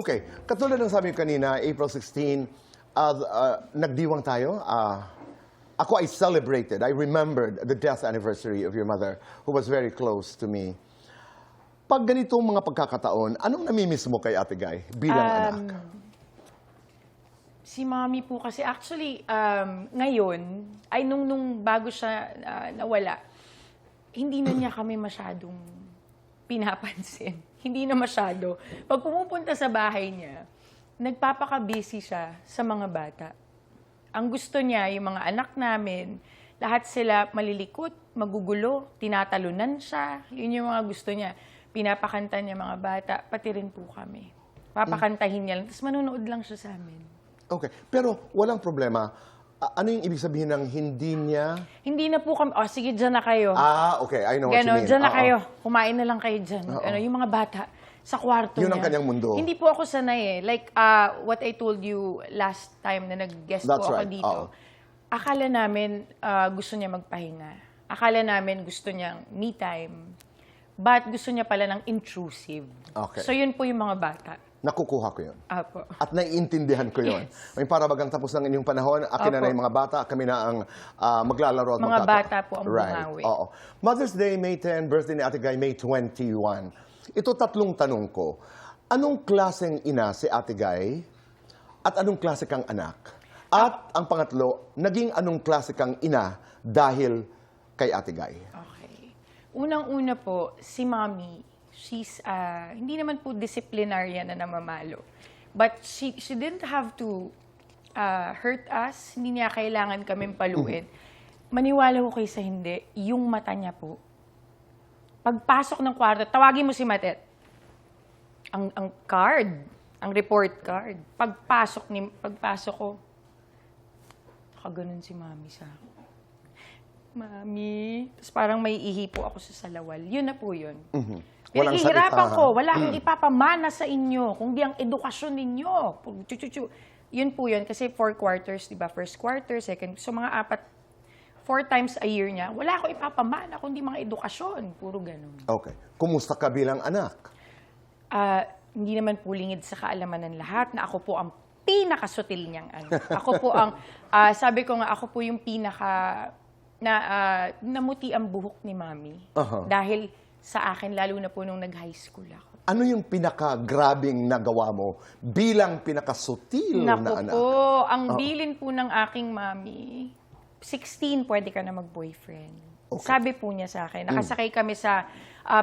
Okay, katulad ng sabi ko kanina, April 16, nagdiwang tayo. Ako, I celebrated. I remembered the death anniversary of your mother, who was very close to me. Pag ganitong mga pagkakataon, anong namimiss mo kay Ate Guy bilang anak? Si Mommy po kasi actually, ngayon, ay nung bago siya nawala, hindi na niya kami masyadong pinapansin. Hindi na masyado. Pag pumupunta sa bahay niya, nagpapaka-busy siya sa mga bata. Ang gusto niya, yung mga anak namin, lahat sila malilikot, magugulo, tinatalunan siya. Yun yung mga gusto niya. Pinapakanta niya mga bata, pati rin po kami. Papakantahin niya lang, tapos manunood lang siya sa amin. Okay, pero walang problema. Ano yung ibig sabihin ng hindi niya? Hindi na po kami, sige, dyan na kayo. Okay, I know what you mean. Dyan na kayo. Kumain na lang kayo dyan. Yung mga bata, sa kwarto Yun niya. ang kanyang mundo. Hindi po ako sanay eh. Like, what I told you last time na nag-guest po ako dito. Akala namin gusto niya magpahinga. Akala namin gusto niyang me time. But gusto niya pala ng intrusive. Okay. So yun po yung mga bata. Nakukuha ko yun. Apo. At naiintindihan ko yun. May para bagang tapos ng inyong panahon, akin na yung mga bata, kami na ang maglalaro at Mga bata po ang bumawi. Oo. Mother's Day, May 10, birthday ni Ate Guy, May 21. Ito tatlong tanong ko. Anong klaseng ina si Ate Guy? At anong klase kang anak? At ang pangatlo, naging anong klase kang ina dahil kay Ate Guy? Okay. Unang-una po, si Mommy, she's, hindi naman po disciplinarian na namamalo. But she didn't have to hurt us. Hindi niya kailangan kaming paluin. Maniwala ko kayo sa hindi, yung mata niya po. Pagpasok ng kwarto, tawagin mo si Matet. Ang card, ang report card. Pagpasok ko, nakaganon si Mami sa akin. Mami, tapos parang may ihi po ako sa salawal. Yun na po yun. Walang Pinahihirapan salita. ko, wala akong ipapamana sa inyo, kung di ang edukasyon ninyo. Yun po yun, kasi 4 quarters, di ba? First quarter, second, so mga 4 times a year niya, wala akong ipapamana, kundi mga edukasyon. Puro ganun. Okay. Kumusta ka bilang anak? Hindi naman po lingid sa kaalaman ng lahat na ako po ang pinakasutil niyang anak. Ako po ang, sabi ko nga, ako po yung namuti ang buhok ni Mami. Dahil sa akin, lalo na po nung nag-high school ako. Ano yung pinaka-grabing nagawa mo bilang pinakasutil na anak? Naku po, ang bilin po ng aking Mami, 16, pwede ka na mag-boyfriend. Okay. Sabi po niya sa akin, nakasakay kami sa,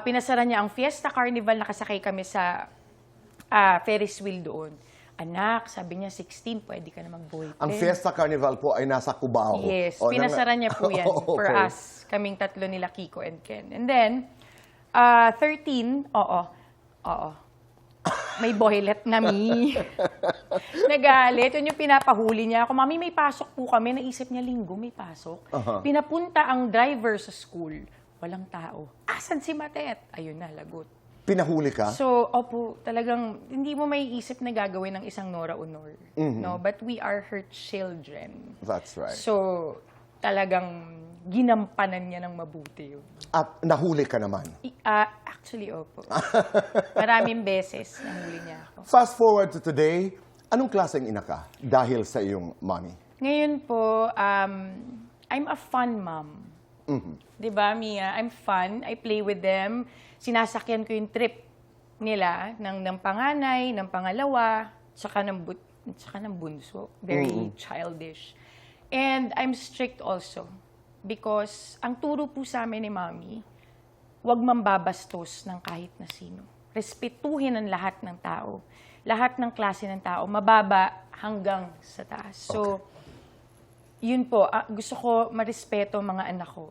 pinasara niya ang Fiesta Carnival, nakasakay kami sa Ferris wheel doon. Anak, sabi niya, 16, pwede ka na mag-boyfriend. Ang Fiesta Carnival po ay nasa Cubao. Yes, pinasara niya po yan for us, kaming tatlo nila, Kiko and Ken. And then, 13, may boylet na mi. Nagalit. Yun yung pinapahuli niya ako. Mami, may pasok po kami. Naisip niya, linggo, may pasok. Pinapunta ang driver sa school. Walang tao. Asan si Matet? Ayun na, lagot. Pinahuli ka? So, opo, talagang hindi mo may isip na gagawin ng isang Nora Honor. No? But we are her children. That's right. So, talagang ginampanan niya ng mabuti yun. At nahuli ka naman? Actually, opo. Maraming beses nahuli niya ako. Fast forward to today, anong klaseng ina ka dahil sa iyong mommy? Ngayon po, I'm a fun mom. Diba, Mia? I'm fun. I play with them. Sinasakyan ko yung trip nila ng panganay, ng pangalawa, tsaka ng bunso. Very childish. And I'm strict also. Because ang turo po sa amin ni Mami, huwag mambabastos ng kahit na sino. Respetuhin ang lahat ng tao. Lahat ng klase ng tao, mababa hanggang sa taas. So, yun po, gusto ko marespeto ang mga anak ko.